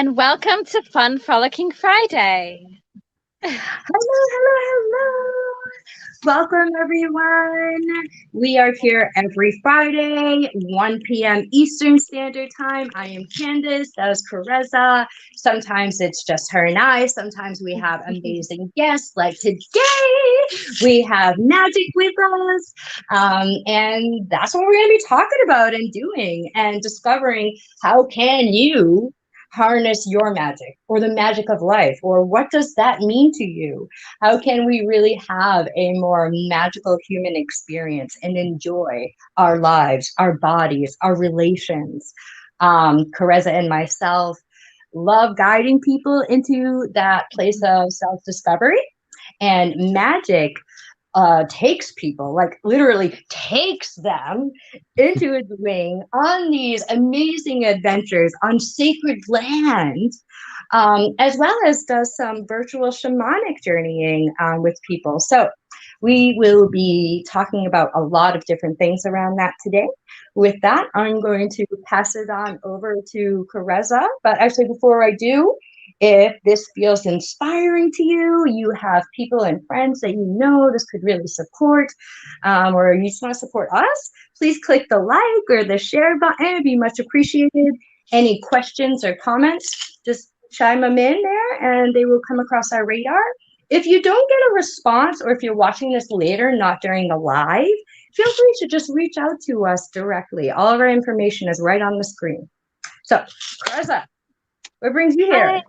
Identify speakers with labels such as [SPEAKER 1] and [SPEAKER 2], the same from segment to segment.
[SPEAKER 1] and welcome to Fun Frolicking Friday.
[SPEAKER 2] Hello, hello, hello. Welcome, everyone. We are here every Friday, 1 p.m. Eastern Standard Time. I am Candace, that is Karezza. Sometimes it's just her and I. Sometimes we have amazing guests, like today. We have Magick with us. And that's what we're going to be talking about and doing and discovering how can you harness your magic or the magic of life, or what does that mean to you? How can we really have a more magical human experience and enjoy our lives, our bodies, our relations? Karezza and myself love guiding people into that place of self-discovery, and Magick takes people, like literally takes them into its wing on these amazing adventures on sacred land, as well as does some virtual shamanic journeying with people. So we will be talking about a lot of different things around that today. With that, I'm going to pass it on over to Karezza. But actually, before I do, if this feels inspiring to you, you have people and friends that you know this could really support, or you just want to support us, please click the like or the share button. It'd be much appreciated. Any questions or comments, just chime them in there and they will come across our radar. If you don't get a response, or if you're watching this later, not during the live, feel free to just reach out to us directly. All of our information is right on the screen. So, Karezza, what brings you here?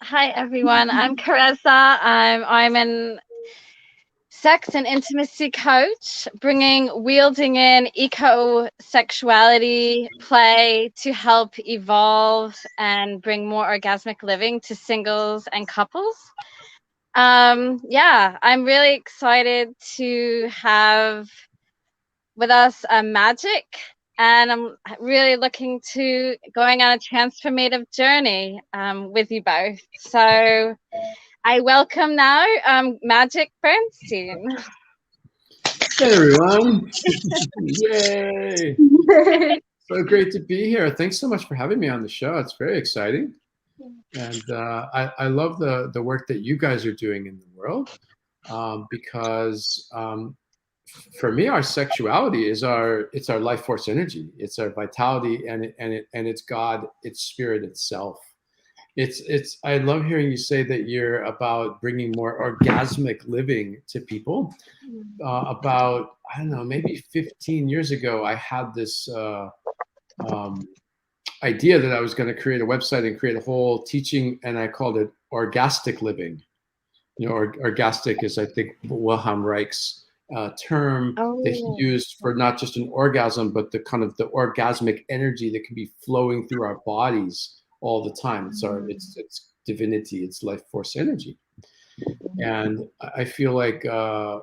[SPEAKER 1] Hi everyone. I'm Karezza. I'm an sex and intimacy coach, wielding in eco-sexuality play to help evolve and bring more orgasmic living to singles and couples. Yeah, I'm really excited to have with us Magick, and I'm really looking to going on a transformative journey with you both. So I welcome now Magick Bernstein.
[SPEAKER 3] Hey everyone! Yay! So great to be here. Thanks so much for having me on the show. It's very exciting, and I love the work that you guys are doing in the world, because for me, our sexuality is our life force energy. It's our vitality, and it's God, it's spirit itself. It's I love hearing you say that you're about bringing more orgasmic living to people. About, I don't know, maybe 15 years ago, I had this idea that I was going to create a website and create a whole teaching, and I called it orgastic living. You know, orgastic is, I think, Wilhelm Reich's term that he used for not just an orgasm, but the kind of the orgasmic energy that can be flowing through our bodies all the time. It's divinity, it's life force energy. And I feel like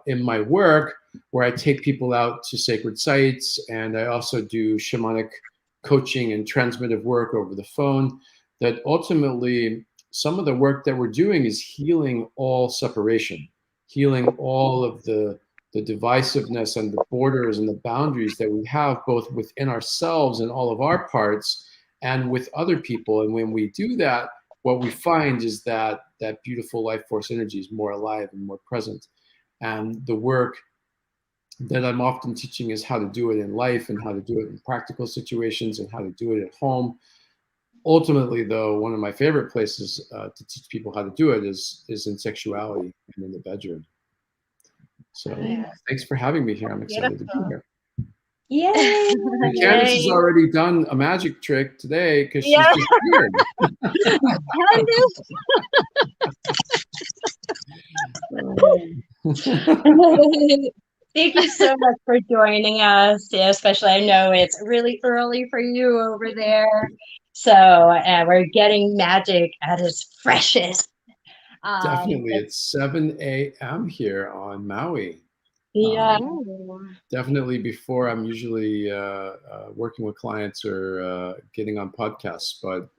[SPEAKER 3] in my work, where I take people out to sacred sites, and I also do shamanic coaching and transmittive work over the phone, that ultimately some of the work that we're doing is healing all separation, healing all of the divisiveness and the borders and the boundaries that we have, both within ourselves and all of our parts, and with other people. And when we do that, what we find is that that beautiful life force energy is more alive and more present. And the work that I'm often teaching is how to do it in life, and how to do it in practical situations, and how to do it at home. Ultimately, though, one of my favorite places to teach people how to do it is in sexuality and in the bedroom. So thanks for having me here. I'm excited to be here.
[SPEAKER 2] Yay!
[SPEAKER 3] And Candace has already done a magic trick today because she's just here.
[SPEAKER 2] Thank you so much for joining us. Yeah, especially, I know it's really early for you over there. So we're getting Magick at its freshest.
[SPEAKER 3] Definitely. It's 7 a.m. here on Maui.
[SPEAKER 2] Yeah.
[SPEAKER 3] Definitely before I'm usually working with clients or getting on podcasts, but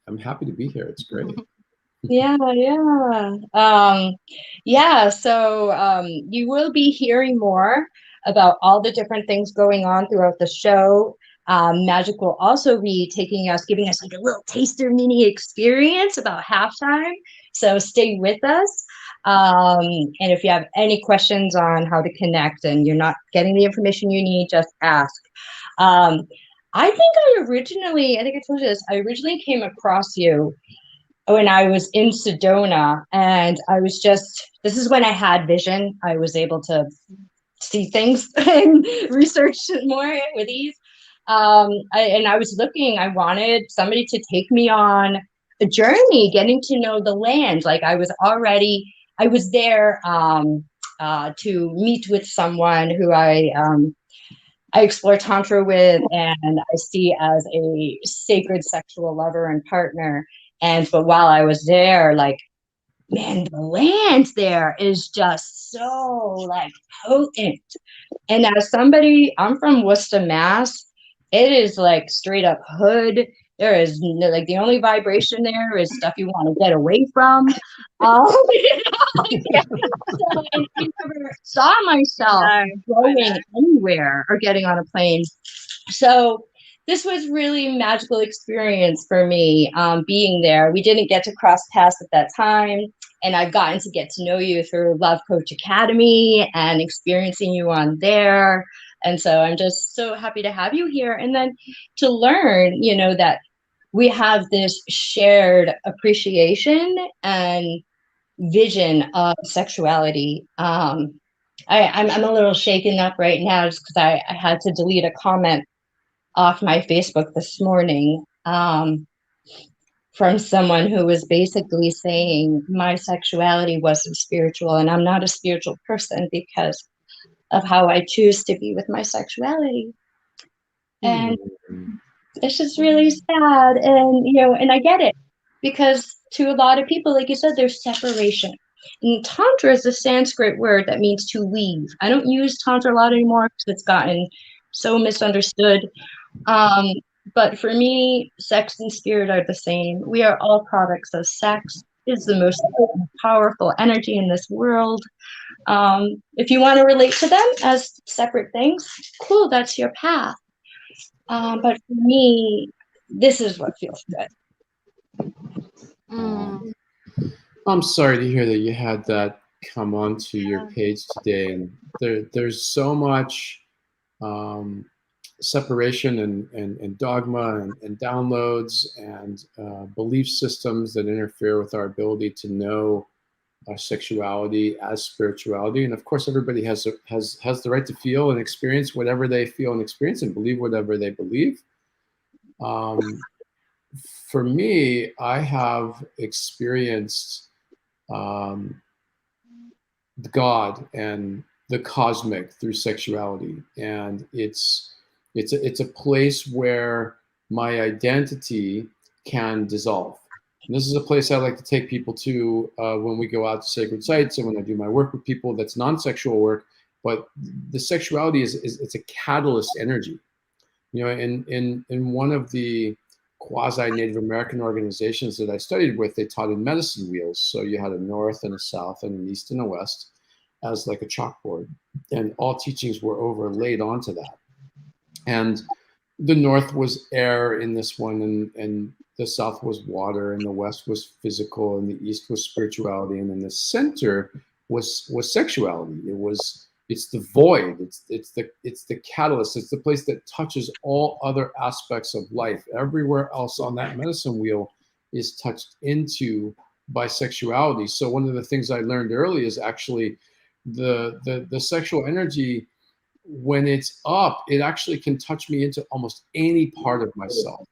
[SPEAKER 3] I'm happy to be here. It's great.
[SPEAKER 2] Yeah. So you will be hearing more about all the different things going on throughout the show. Magick will also be giving us like a little taster mini experience about halftime. So stay with us. And if you have any questions on how to connect and you're not getting the information you need, just ask. I think I think I told you this, I originally came across you when I was in Sedona, and this is when I had vision. I was able to see things and research more with ease. I was looking, I wanted somebody to take me on a journey, getting to know the land. Like I was there to meet with someone who I explore Tantra with and I see as a sacred sexual lover and partner. But while I was there, like, man, the land there is just so like potent. And as somebody, I'm from Worcester, Mass. It is like straight up hood. There is like the only vibration there is stuff you want to get away from. Yeah. So I never saw myself going anywhere or getting on a plane. So this was really a magical experience for me, being there. We didn't get to cross paths at that time. And I've gotten to get to know you through Love Coach Academy and experiencing you on there. And so I'm just so happy to have you here. And then to learn, that we have this shared appreciation and vision of sexuality. I'm a little shaken up right now just because I had to delete a comment off my Facebook this morning, from someone who was basically saying my sexuality wasn't spiritual and I'm not a spiritual person because of how I choose to be with my sexuality. And it's just really sad. And I get it, because to a lot of people, like you said, there's separation. And Tantra is a Sanskrit word that means to weave. I don't use Tantra a lot anymore because it's gotten so misunderstood. But for me, sex and spirit are the same. We are all products of sex. It's the most powerful energy in this world. If you want to relate to them as separate things, cool, that's your path. But for me, this is what feels good.
[SPEAKER 3] I'm sorry to hear that you had that come onto your page today, and there's so much separation and dogma and downloads and belief systems that interfere with our ability to know our sexuality as spirituality. And of course, everybody has the right to feel and experience whatever they feel and experience and believe whatever they believe. For me, I have experienced God and the cosmic through sexuality, and it's a place where my identity can dissolve. And this is a place I like to take people to when we go out to sacred sites and when I do my work with people that's non-sexual work. But the sexuality it's a catalyst energy. In one of the quasi-Native American organizations that I studied with, they taught in medicine wheels. So you had a north and a south and an east and a west as like a chalkboard. And all teachings were overlaid onto that. And the north was air in this one, and the south was water, and the west was physical, and the east was spirituality, and then the center was sexuality. It's the void. It's the catalyst. It's the place that touches all other aspects of life. Everywhere else on that medicine wheel is touched into by sexuality. So one of the things I learned early is actually the sexual energy, when it's up, it actually can touch me into almost any part of myself.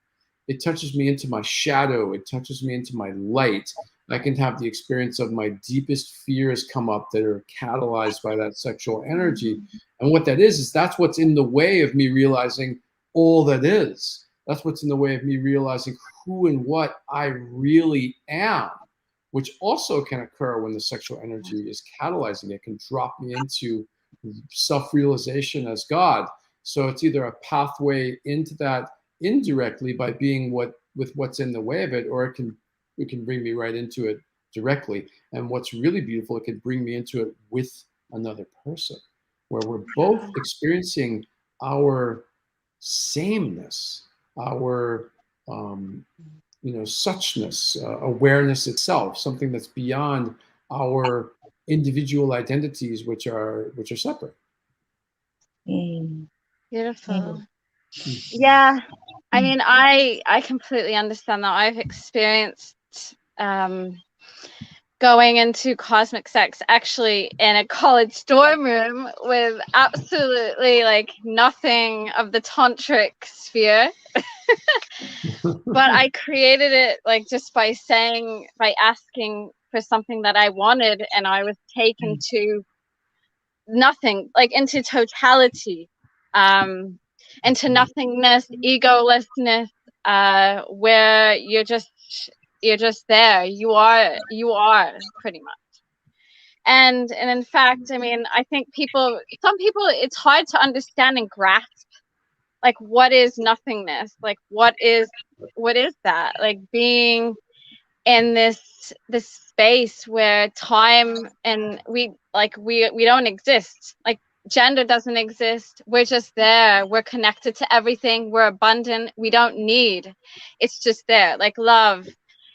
[SPEAKER 3] It touches me into my shadow. It touches me into my light. I can have the experience of my deepest fears come up that are catalyzed by that sexual energy. And what that is that's what's in the way of me realizing all that is. That's what's in the way of me realizing who and what I really am, which also can occur when the sexual energy is catalyzing. It can drop me into self-realization as God. So it's either a pathway into that indirectly by being with what's in the way of it, or it can bring me right into it directly. And what's really beautiful, it could bring me into it with another person, where we're both experiencing our sameness, our suchness, awareness itself, something that's beyond our individual identities, which are separate.
[SPEAKER 1] Beautiful. Yeah, I mean, I completely understand that. I've experienced going into cosmic sex actually in a college dorm room with absolutely like nothing of the tantric sphere. But I created it like just by asking for something that I wanted, and I was taken to nothing, like into totality, into nothingness, egolessness, where you're just there. You are pretty much. And in fact, I mean, I think some people, it's hard to understand and grasp, like, what is nothingness? Like, what is that? Like, being in this space where time and we don't exist. Like, gender doesn't exist. We're just there. We're connected to everything. We're abundant. We don't need. It's just there. Like love,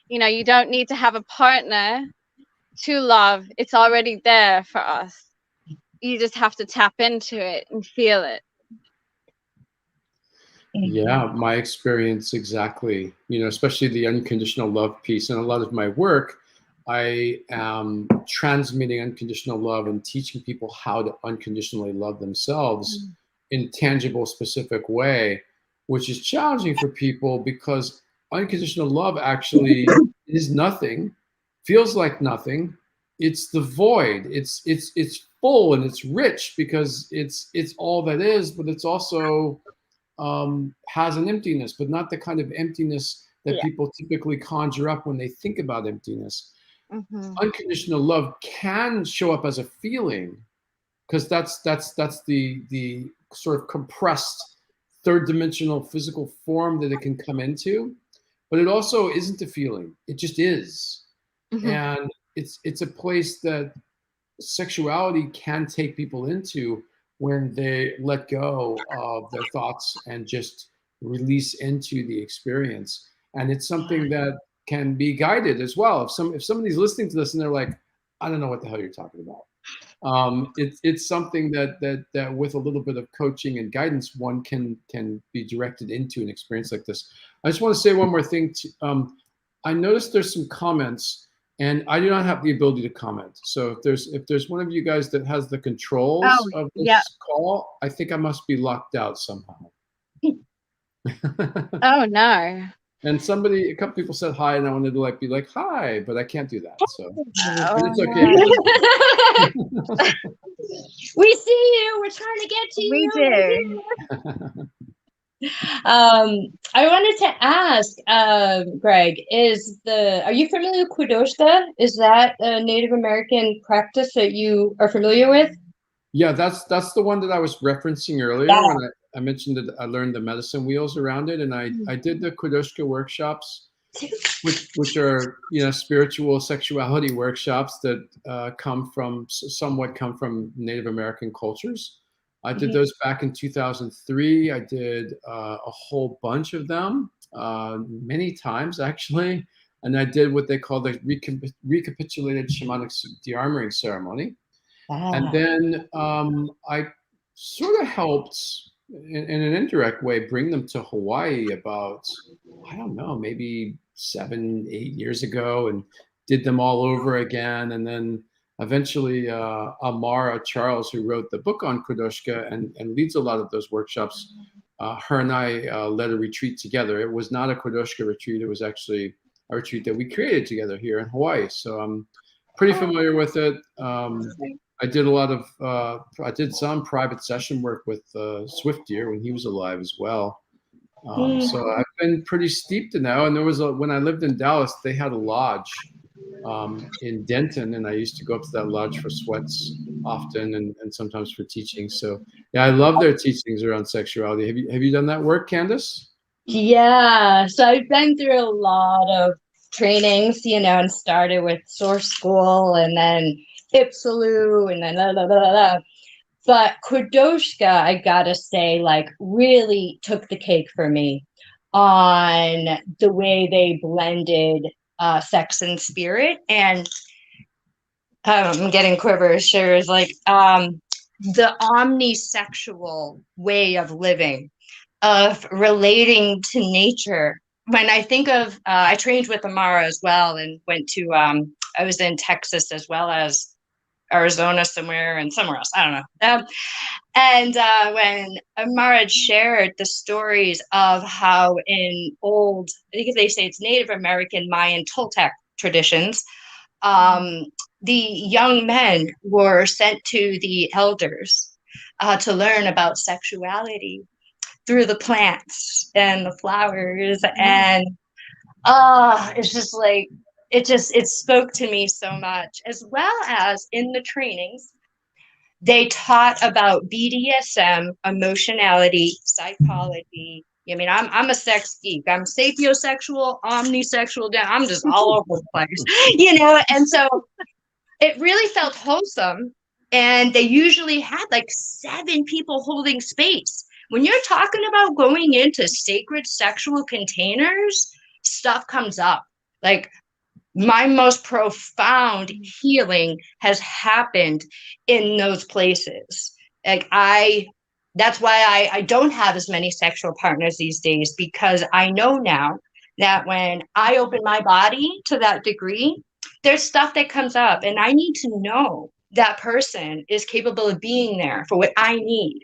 [SPEAKER 1] you don't need to have a partner to love. It's already there for us. You just have to tap into it and feel it.
[SPEAKER 3] Yeah, my experience exactly. Especially the unconditional love piece. And a lot of my work, I am transmitting unconditional love and teaching people how to unconditionally love themselves in tangible, specific way, which is challenging for people because unconditional love actually is nothing, feels like nothing. It's the void. It's full and it's rich because it's all that is, but it's also has an emptiness, but not the kind of emptiness that people typically conjure up when they think about emptiness. Unconditional love can show up as a feeling because that's the sort of compressed third dimensional physical form that it can come into, but it also isn't a feeling. It just is. And it's a place that sexuality can take people into when they let go of their thoughts and just release into the experience. And it's something that can be guided as well. If somebody's listening to this and they're like, I don't know what the hell you're talking about. It's something that with a little bit of coaching and guidance, one can be directed into an experience like this. I just want to say one more thing. I noticed there's some comments. And I do not have the ability to comment. So if there's one of you guys that has the controls of this call, I think I must be locked out somehow.
[SPEAKER 1] Oh no.
[SPEAKER 3] And a couple people said hi, and I wanted to be like hi, but I can't do that. So it's
[SPEAKER 2] okay. We see you. We're trying to get to you.
[SPEAKER 1] We do.
[SPEAKER 2] I wanted to ask, Greg, are you familiar with Kudoshka? Is that a Native American practice that you are familiar with?
[SPEAKER 3] Yeah, that's the one that I was referencing earlier when I mentioned that I learned the medicine wheels around it, and I did the Kudoshka workshops, which are spiritual sexuality workshops that somewhat come from Native American cultures. I did those back in 2003. I did a whole bunch of them, many times actually. And I did what they call the recapitulated shamanic de-armoring ceremony. And then I sort of helped in an indirect way bring them to Hawaii about, I don't know, maybe 7-8 years ago, and did them all over again. And then eventually, Amara Charles, who wrote the book on Kudoshka and leads a lot of those workshops, her and I led a retreat together. It was not a Kudoshka retreat. It was actually a retreat that we created together here in Hawaii. So I'm pretty familiar with it. I did some private session work with Swift-Deer when he was alive as well. So I've been pretty steeped in now. And there was when I lived in Dallas, they had a lodge in Denton, and I used to go up to that lodge for sweats often and sometimes for teaching. So yeah, I love their teachings around sexuality. Have you done that work, Candace?
[SPEAKER 2] Yeah, so I've been through a lot of trainings, and started with Source School and then Ipsaloo and then But Kradoshka, I gotta say, like, really took the cake for me on the way they blended sex and spirit. And I'm getting quivers. Shares like the omnisexual way of living, of relating to nature. When I think of, I trained with Amara as well, and went to, I was in Texas as well as Arizona somewhere and somewhere else. I don't know. And when Amara had shared the stories of how in old, I think they say it's Native American, Mayan, Toltec traditions, the young men were sent to the elders to learn about sexuality through the plants and the flowers. And it's just like, it spoke to me so much, as well as in the trainings they taught about BDSM, emotionality, psychology. I mean, I'm a sex geek. I'm sapiosexual, omnisexual. I'm just all over the place, And so it really felt wholesome. And they usually had like 7 people holding space. When you're talking about going into sacred sexual containers, stuff comes up. Like, my most profound healing has happened in those places. Like, that's why I don't have as many sexual partners these days, because I know now that when I open my body to that degree, there's stuff that comes up, and I need to know that person is capable of being there for what I need,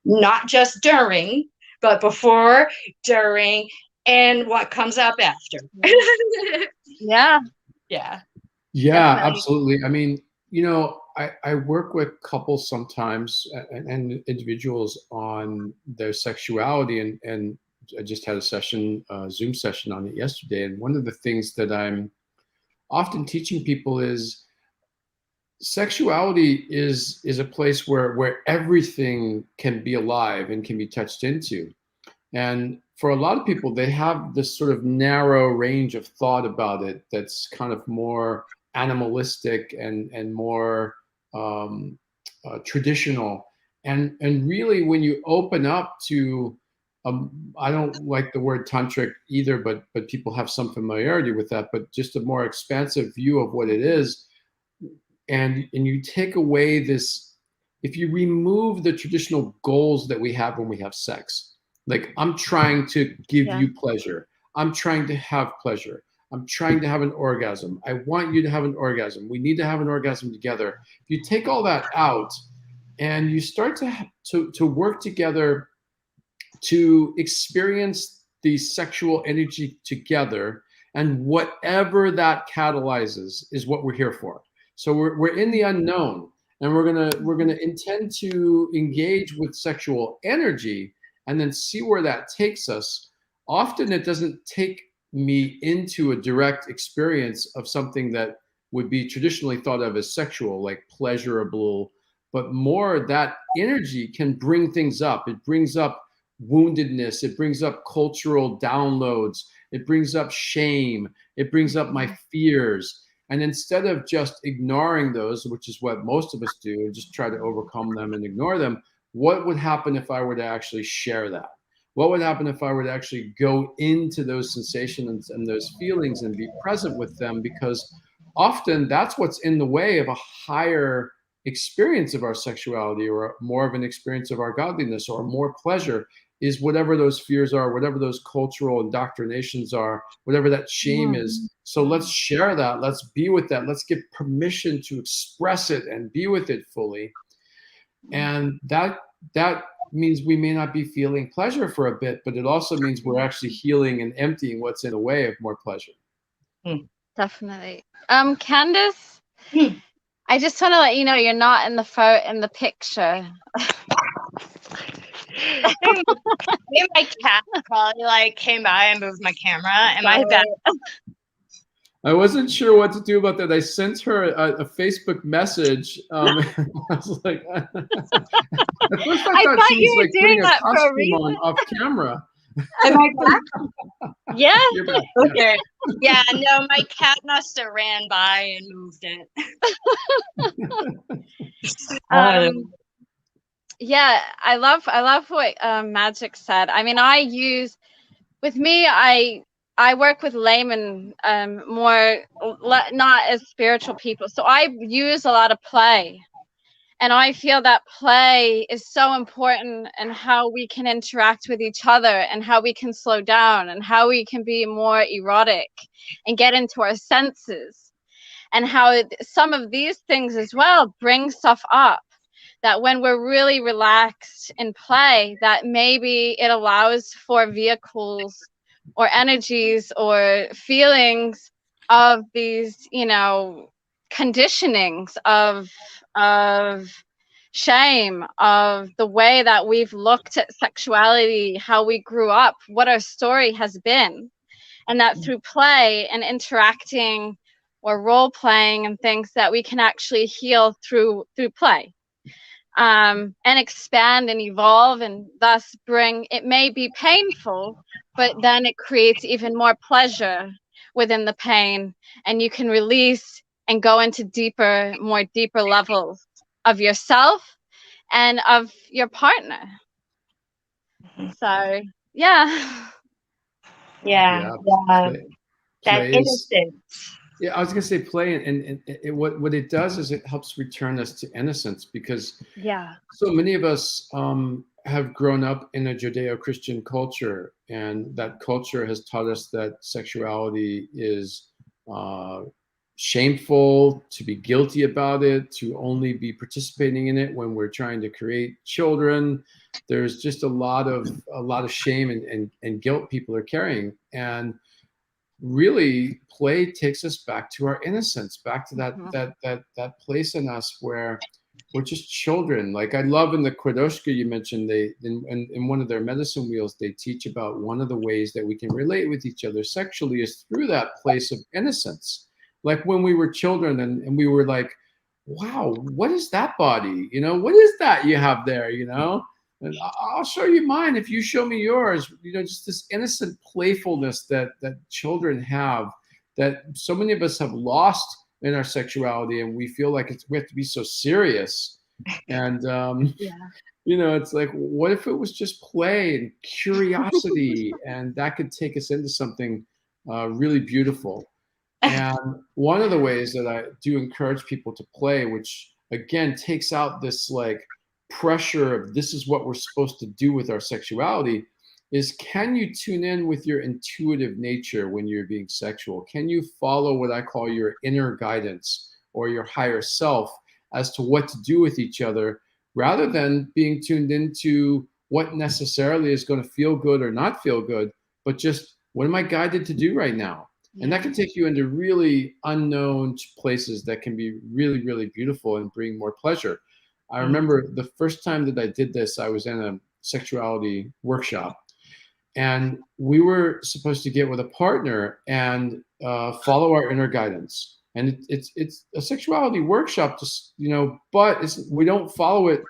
[SPEAKER 2] not just during, but before, during, and what comes up after.
[SPEAKER 1] Yeah.
[SPEAKER 2] Yeah.
[SPEAKER 3] Yeah,
[SPEAKER 1] Definitely.
[SPEAKER 3] absolutely. I mean, I work with couples sometimes and individuals on their sexuality, and I just had a session, Zoom session on it yesterday. And one of the things that I'm often teaching people is sexuality is a place where everything can be alive and can be touched into. And for a lot of people, they have this sort of narrow range of thought about it that's kind of more animalistic and more traditional. And really, when you open up to, I don't like the word tantric either, but people have some familiarity with that. But just a more expansive view of what it is, and you take away this, if you remove the traditional goals that we have when we have sex. Like, I'm trying to give you pleasure. I'm trying to have pleasure. I'm trying to have an orgasm. I want you to have an orgasm. We need to have an orgasm together. If you take all that out and you start to work together to experience the sexual energy together, and whatever that catalyzes is what we're here for. So we're in the unknown, and we're gonna intend to engage with sexual energy and then see where that takes us. Often it doesn't take me into a direct experience of something that would be traditionally thought of as sexual, like pleasurable, but more that energy can bring things up. It brings up woundedness. It brings up cultural downloads. It brings up shame. It brings up my fears. And instead of just ignoring those, which is what most of us do, and just try to overcome them and ignore them, what would happen if I were to actually share that? What would happen if I were to actually go into those sensations and those feelings and be present with them? Because often that's what's in the way of a higher experience of our sexuality, or more of an experience of our godliness, or more pleasure, is whatever those fears are, whatever those cultural indoctrinations are, whatever that shame is. So let's share that. Let's be with that. Let's give permission to express it and be with it fully. And that means we may not be feeling pleasure for a bit, but it also means we're actually healing and emptying what's in the way of more pleasure.
[SPEAKER 1] Definitely. Candace, I just want to let you know you're not in the picture.
[SPEAKER 2] Maybe my cat probably came by and moved my camera, and my bad.
[SPEAKER 3] I wasn't sure what to do about that. I sent her a Facebook message. I was like, at first I thought she was putting a costume on off camera.
[SPEAKER 2] Am I back?
[SPEAKER 1] Yeah.
[SPEAKER 3] You're back.
[SPEAKER 2] Okay. Yeah, no, my cat must have ran by and moved it.
[SPEAKER 1] Yeah, I love what Magick said. I mean, I work with laymen, more not as spiritual people. So I use a lot of play. And I feel that play is so important in how we can interact with each other and how we can slow down and how we can be more erotic and get into our senses, and how some of these things as well bring stuff up that when we're really relaxed in play, that maybe it allows for vehicles or energies or feelings of these, conditionings of shame, of the way that we've looked at sexuality, how we grew up, what our story has been, and that through play and interacting or role playing and things, that we can actually heal through play, and expand and evolve, and thus bring, it may be painful, but then it creates even more pleasure within the pain, and you can release and go into more deeper levels of yourself and of your partner. So yeah.
[SPEAKER 2] Yeah, yeah.
[SPEAKER 3] Play,
[SPEAKER 2] That
[SPEAKER 3] play is,
[SPEAKER 2] innocence.
[SPEAKER 3] yeah, I was gonna say play, and what it does is it helps return us to innocence, because
[SPEAKER 1] Yeah.
[SPEAKER 3] so many of us have grown up in a Judeo-Christian culture, and that culture has taught us that sexuality is shameful, to be guilty about it, to only be participating in it when we're trying to create children. There's just a lot of shame and guilt people are carrying, and really play takes us back to our innocence, back to that place in us where we're just children. Like, I love in the Kwadoshka you mentioned, they in one of their medicine wheels, they teach about one of the ways that we can relate with each other sexually is through that place of innocence. Like when we were children, and we were like, wow, what is that body? What is that you have there? And I'll show you mine if you show me yours. Just this innocent playfulness that children have, that so many of us have lost in our sexuality, and we feel like we have to be so serious. And
[SPEAKER 1] Yeah.
[SPEAKER 3] it's like, what if it was just play and curiosity, and that could take us into something really beautiful. And one of the ways that I do encourage people to play, which again takes out this like pressure of this is what we're supposed to do with our sexuality, is can you tune in with your intuitive nature when you're being sexual? Can you follow what I call your inner guidance or your higher self as to what to do with each other, rather than being tuned into what necessarily is going to feel good or not feel good, but just what am I guided to do right now? And that can take you into really unknown places that can be really, really beautiful and bring more pleasure. I remember the first time that I did this, I was in a sexuality workshop, and we were supposed to get with a partner and follow our inner guidance. And it's a sexuality workshop, just but we don't follow it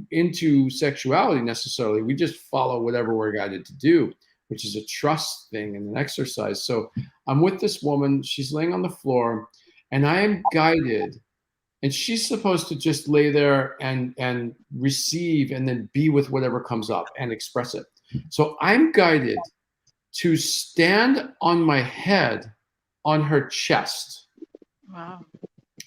[SPEAKER 3] into sexuality necessarily. We just follow whatever we're guided to do, which is a trust thing and an exercise. So I'm with this woman, she's laying on the floor, and I am guided, and she's supposed to just lay there and receive and then be with whatever comes up and express it. So I'm guided to stand on my head on her chest.
[SPEAKER 1] Wow.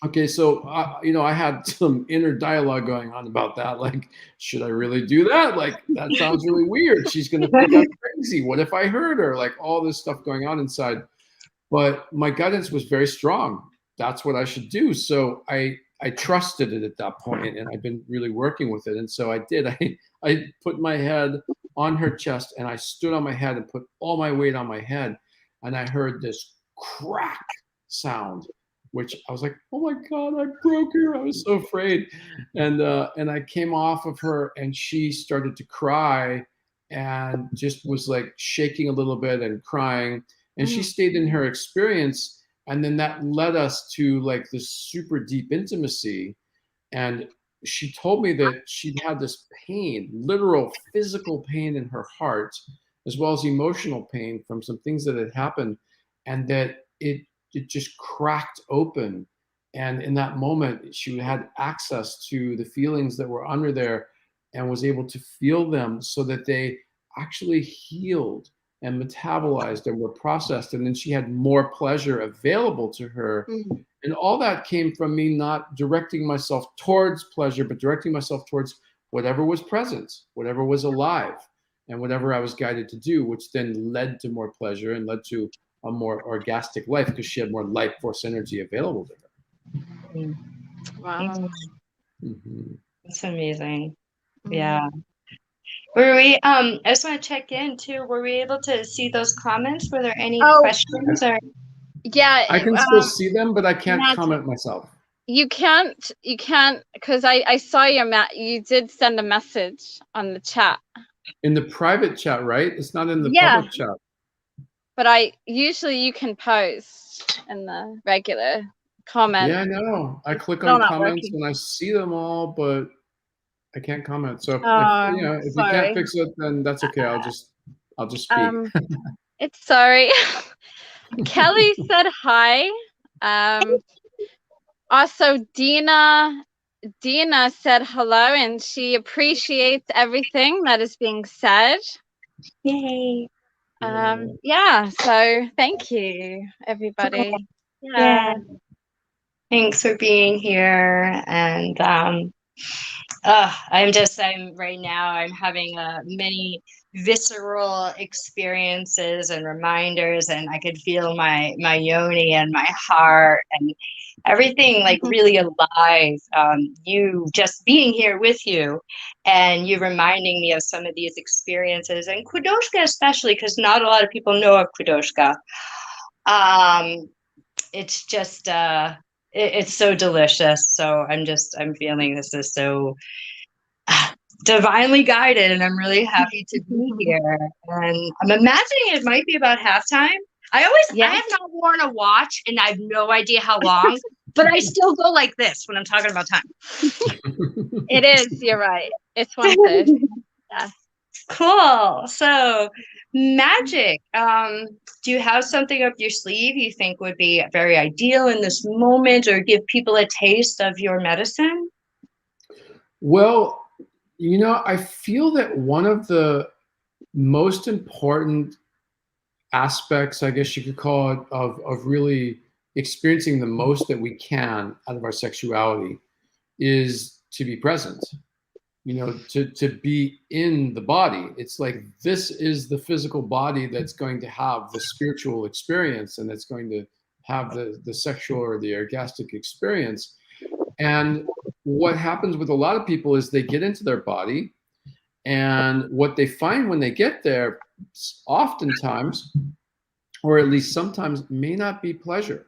[SPEAKER 3] Okay, so I had some inner dialogue going on about that. Like, should I really do that? Like, that sounds really weird. She's gonna think I'm crazy. What if I hurt her? Like, all this stuff going on inside. But my guidance was very strong. That's what I should do. So I trusted it at that point, and I've been really working with it. And so I did. I put my head on her chest, and I stood on my head and put all my weight on my head, and I heard this crack sound, which I was like, oh my God, I broke her. I was so afraid. And I came off of her, and she started to cry and just was like shaking a little bit and crying. And she stayed in her experience. And then that led us to like this super deep intimacy. And she told me that she'd had this pain, literal physical pain in her heart, as well as emotional pain from some things that had happened, and that it just cracked open. And in that moment, she had access to the feelings that were under there and was able to feel them so that they actually healed and metabolized and were processed. And then she had more pleasure available to her.
[SPEAKER 1] Mm.
[SPEAKER 3] And all that came from me not directing myself towards pleasure, but directing myself towards whatever was present, whatever was alive, and whatever I was guided to do, which then led to more pleasure and led to a more orgastic life because she had more life force energy available to her.
[SPEAKER 1] Wow.
[SPEAKER 3] Mm-hmm.
[SPEAKER 2] That's amazing. Yeah. Were we I just want to check in too. Were we able to see those comments? Were there any questions or
[SPEAKER 1] Yeah,
[SPEAKER 3] I can still see them, but I can't comment myself.
[SPEAKER 1] You can't because I saw you did send a message on the chat.
[SPEAKER 3] In the private chat, right? It's not in the public chat.
[SPEAKER 1] But usually you can post in the regular comment.
[SPEAKER 3] Yeah, I know. I click on comments and I see them all, but I can't comment. So if you can't fix it, then that's okay. I'll just speak.
[SPEAKER 1] It's sorry. Kelly said hi. Also Dina said hello, and she appreciates everything that is being said.
[SPEAKER 2] Yay.
[SPEAKER 1] Yeah, so thank you, everybody.
[SPEAKER 2] Yeah. Thanks for being here. And I'm right now I'm having many visceral experiences and reminders, and I could feel my yoni and my heart and everything like really alive. You just being here with you and you reminding me of some of these experiences, and Kudoshka especially, because not a lot of people know of Kudoshka. It's just it's so delicious. So I'm feeling this is so divinely guided, and I'm really happy to be here. And I'm imagining it might be about halftime. I have not worn a watch and I have no idea how long, but I still go like this when I'm talking about time.
[SPEAKER 1] It is, you're right. It's 1:30. Yeah.
[SPEAKER 2] Cool. So Magick, do you have something up your sleeve you think would be very ideal in this moment or give people a taste of your medicine?
[SPEAKER 3] Well, I feel that one of the most important aspects, I guess you could call it, of really experiencing the most that we can out of our sexuality is to be present. To be in the body. It's like this is the physical body that's going to have the spiritual experience and that's going to have the sexual or the orgastic experience. And what happens with a lot of people is they get into their body, and what they find when they get there oftentimes, or at least sometimes, may not be pleasure.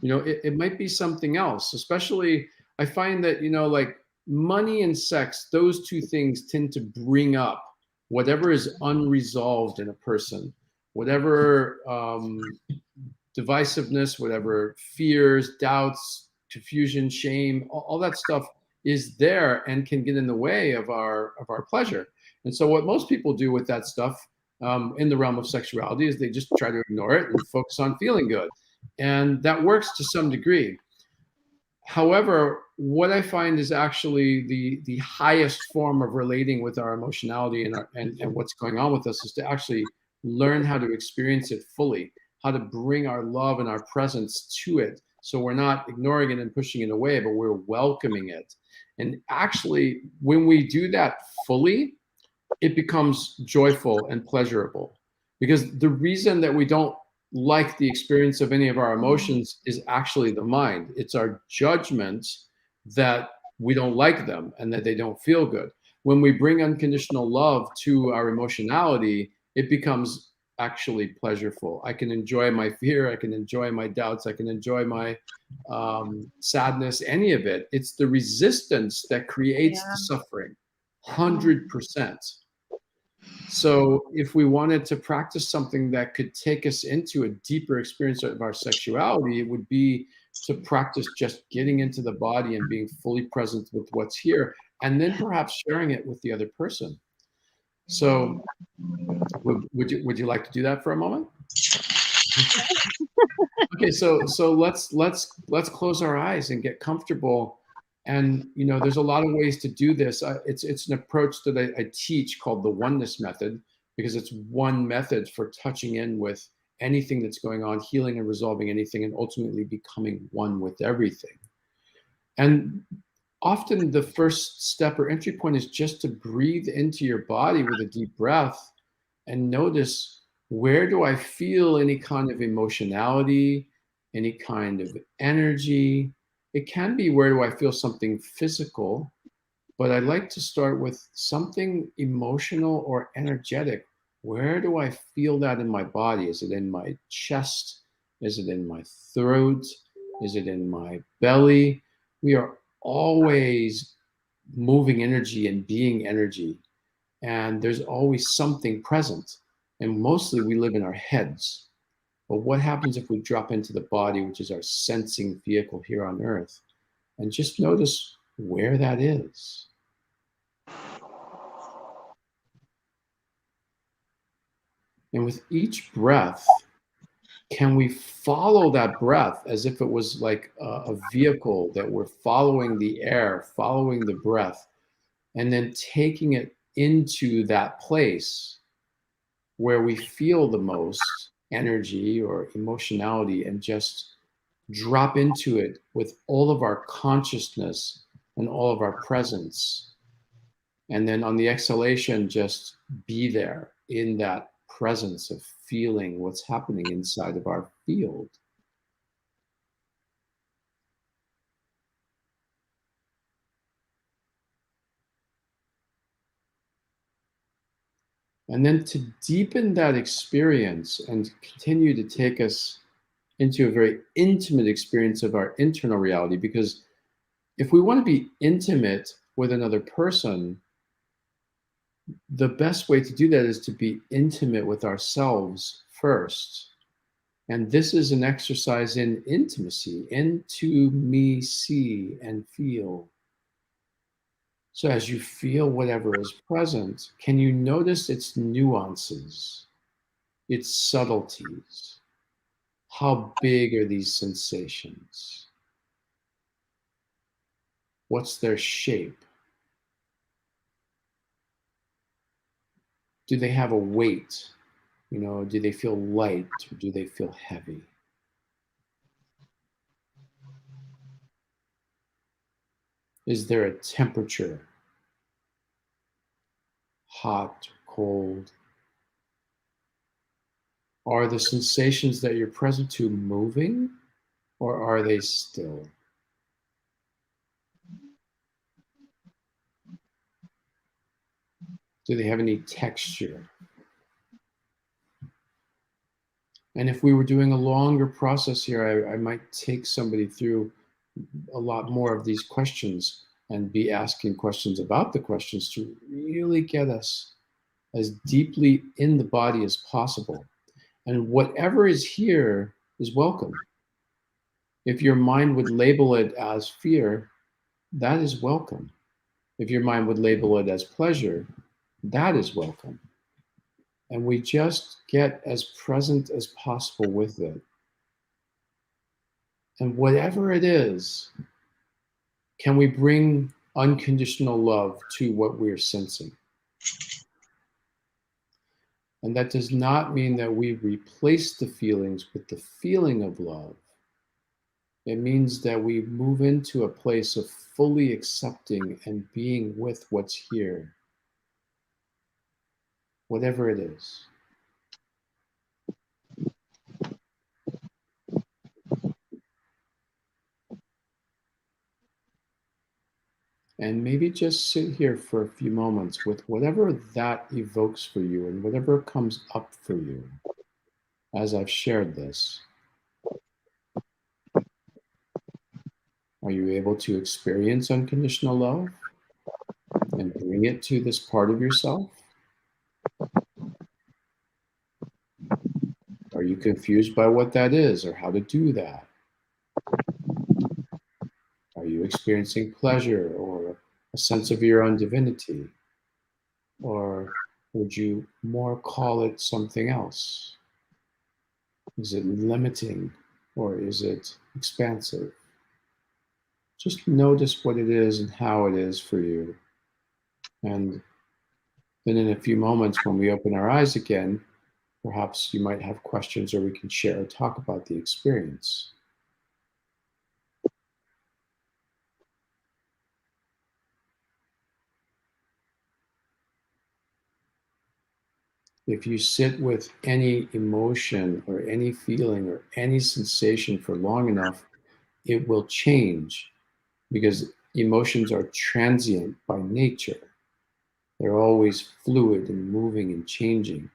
[SPEAKER 3] It might be something else. Especially I find that, like money and sex, those two things tend to bring up whatever is unresolved in a person, whatever divisiveness, whatever fears, doubts, confusion, shame, all that stuff is there and can get in the way of our pleasure. And so what most people do with that stuff in the realm of sexuality is they just try to ignore it and focus on feeling good. And that works to some degree. However, what I find is actually the highest form of relating with our emotionality and what's going on with us is to actually learn how to experience it fully, how to bring our love and our presence to it. So we're not ignoring it and pushing it away, but we're welcoming it. And actually, when we do that fully, it becomes joyful and pleasurable. Because the reason that we don't like the experience of any of our emotions is actually the mind. It's our judgment that we don't like them and that they don't feel good. When we bring unconditional love to our emotionality, it becomes actually pleasureful. I can enjoy my fear, I can enjoy my doubts, I can enjoy my sadness, any of it. It's the resistance that creates the suffering, 100%. So if we wanted to practice something that could take us into a deeper experience of our sexuality, it would be to practice just getting into the body and being fully present with what's here, and then perhaps sharing it with the other person. So would you like to do that for a moment? Okay, so let's close our eyes and get comfortable And there's a lot of ways to do this. It's an approach that I teach called the oneness method, because it's one method for touching in with anything that's going on, healing and resolving anything, and ultimately becoming one with everything. And often the first step or entry point is just to breathe into your body with a deep breath and notice, where do I feel any kind of emotionality, any kind of energy? It can be, where do I feel something physical? But I like to start with something emotional or energetic. Where do I feel that in my body? Is it in my chest? Is it in my throat? Is it in my belly? We are always moving energy and being energy. And there's always something present. And mostly we live in our heads. But what happens if we drop into the body, which is our sensing vehicle here on earth, and just notice where that is? And with each breath, can we follow that breath as if it was like a vehicle that we're following the air, following the breath, and then taking it into that place where we feel the most energy or emotionality, and just drop into it with all of our consciousness and all of our presence. And then on the exhalation, just be there in that presence of feeling what's happening inside of our field. And then to deepen that experience and continue to take us into a very intimate experience of our internal reality, because if we want to be intimate with another person, the best way to do that is to be intimate with ourselves first. And this is an exercise in intimacy, into me, see, and feel. So as you feel whatever is present, can you notice its nuances, its subtleties? How big are these sensations? What's their shape? Do they have a weight? Do they feel light, or do they feel heavy? Is there a temperature? Hot, cold? Are the sensations that you're present to moving, or are they still? Do they have any texture? And if we were doing a longer process here, I might take somebody through a lot more of these questions and be asking questions about the questions to really get us as deeply in the body as possible. And whatever is here is welcome. If your mind would label it as fear, that is welcome. If your mind would label it as pleasure, that is welcome. And we just get as present as possible with it. And whatever it is, can we bring unconditional love to what we're sensing? And that does not mean that we replace the feelings with the feeling of love. It means that we move into a place of fully accepting and being with what's here, whatever it is. And maybe just sit here for a few moments with whatever that evokes for you and whatever comes up for you as I've shared this. Are you able to experience unconditional love and bring it to this part of yourself? Are you confused by what that is or how to do that? Are you experiencing pleasure or a sense of your own divinity? Or would you more call it something else? Is it limiting or is it expansive? just notice what it is and how it is for you. And then in a few moments, when we open our eyes again, perhaps you might have questions, or we can share or talk about the experience. If you sit with any emotion or any feeling or any sensation for long enough, it will change, because emotions are transient by nature. They're always fluid and moving and changing.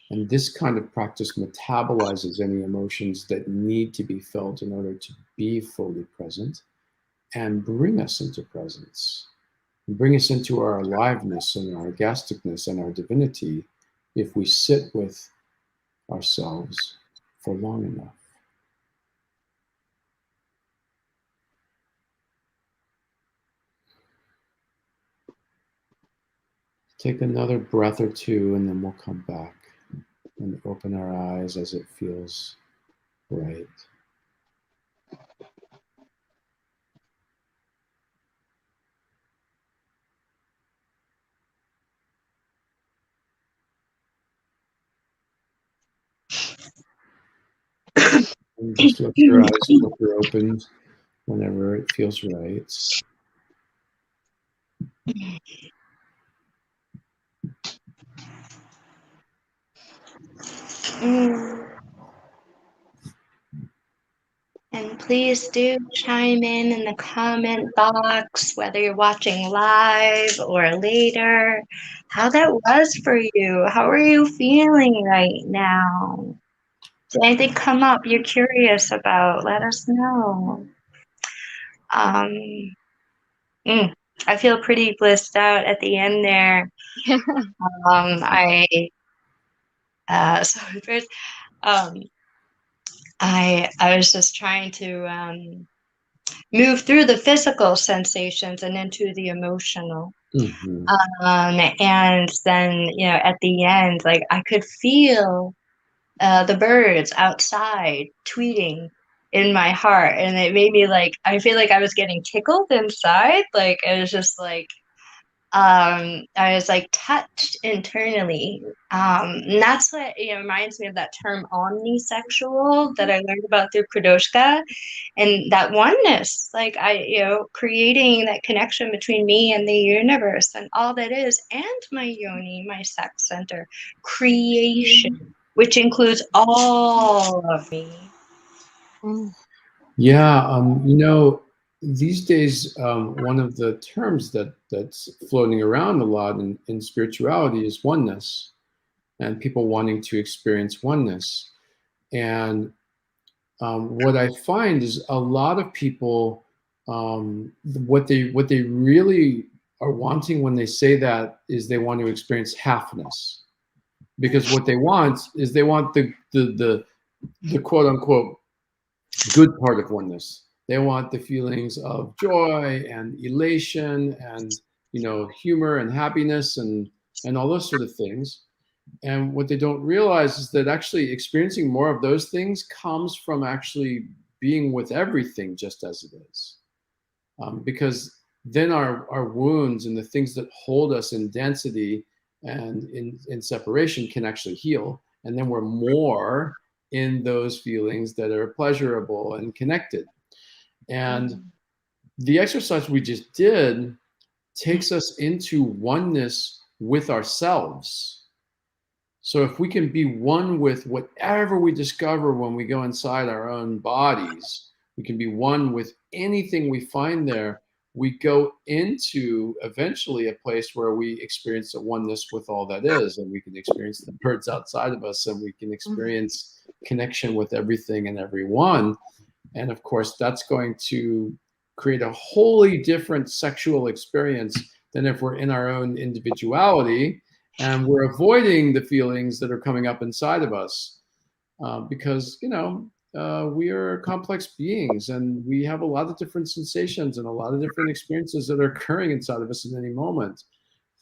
[SPEAKER 3] And this kind of practice metabolizes any emotions that need to be felt in order to be fully present and bring us into presence, and bring us into our aliveness and our orgasticness and our divinity if we sit with ourselves for long enough. Take another breath or two, and then we'll come back and open our eyes as it feels right. And just let your eyes flicker open whenever it feels right.
[SPEAKER 2] And please do chime in the comment box, whether you're watching live or later, how that was for you. How are you feeling right now? Did anything come up you're curious about? Let us know. I feel pretty blissed out at the end there. So first, I was just trying to move through the physical sensations and into the emotional.
[SPEAKER 3] Mm-hmm.
[SPEAKER 2] And then, at the end, like I could feel the birds outside tweeting in my heart, and it made me I feel like I was getting tickled inside. Like it was just I was touched internally. And that's what reminds me of that term omnisexual that I learned about through Kradoshka, and that oneness, creating that connection between me and the universe and all that is, and my yoni, my sex center, creation, which includes all of me.
[SPEAKER 3] Yeah, these days, one of the terms that's floating around a lot in spirituality is oneness, and people wanting to experience oneness. And what I find is a lot of people, what they really are wanting when they say that is they want to experience halfness, because what they want is they want the quote unquote good part of oneness. They want the feelings of joy and elation and humor and happiness and all those sort of things. And what they don't realize is that actually experiencing more of those things comes from actually being with everything just as it is. Because then our wounds and the things that hold us in density and in separation can actually heal. And then we're more in those feelings that are pleasurable and connected. And the exercise we just did takes us into oneness with ourselves. So if we can be one with whatever we discover when we go inside our own bodies, we can be one with anything we find there, we go into eventually a place where we experience a oneness with all that is, and we can experience the birds outside of us, and we can experience connection with everything and everyone. And of course, that's going to create a wholly different sexual experience than if we're in our own individuality and we're avoiding the feelings that are coming up inside of us, because we are complex beings, and we have a lot of different sensations and a lot of different experiences that are occurring inside of us in any moment.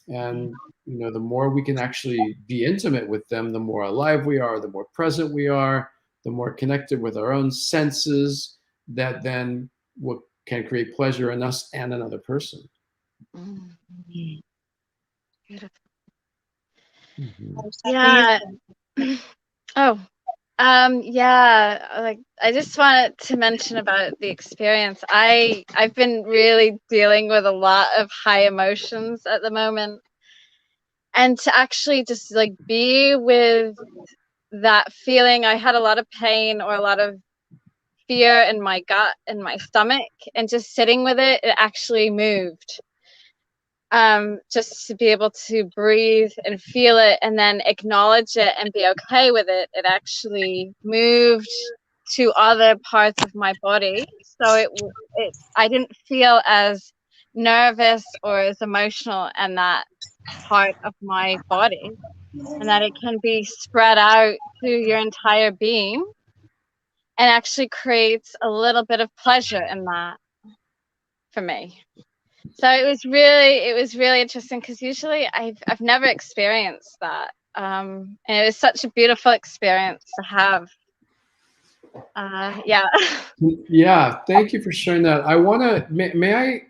[SPEAKER 3] And the more we can actually be intimate with them, the more alive we are, the more present we are, the more connected with our own senses, that then what can create pleasure in us and another person.
[SPEAKER 1] Beautiful.
[SPEAKER 3] Mm-hmm.
[SPEAKER 1] Yeah. Oh, yeah, like I just wanted to mention about the experience. I've been really dealing with a lot of high emotions at the moment. And to actually just like be with that feeling, I had a lot of pain or a lot of fear in my gut and my stomach, and just sitting with it, it actually moved. Just to be able to breathe and feel it and then acknowledge it and be okay with it, it actually moved to other parts of my body. So I didn't feel as nervous or as emotional in that part of my body, and that it can be spread out to your entire being and actually creates a little bit of pleasure in that for me. So it was really interesting, because usually I've never experienced that, and it was such a beautiful experience to have. Yeah.
[SPEAKER 3] Yeah, thank you for sharing that. I want to, may I,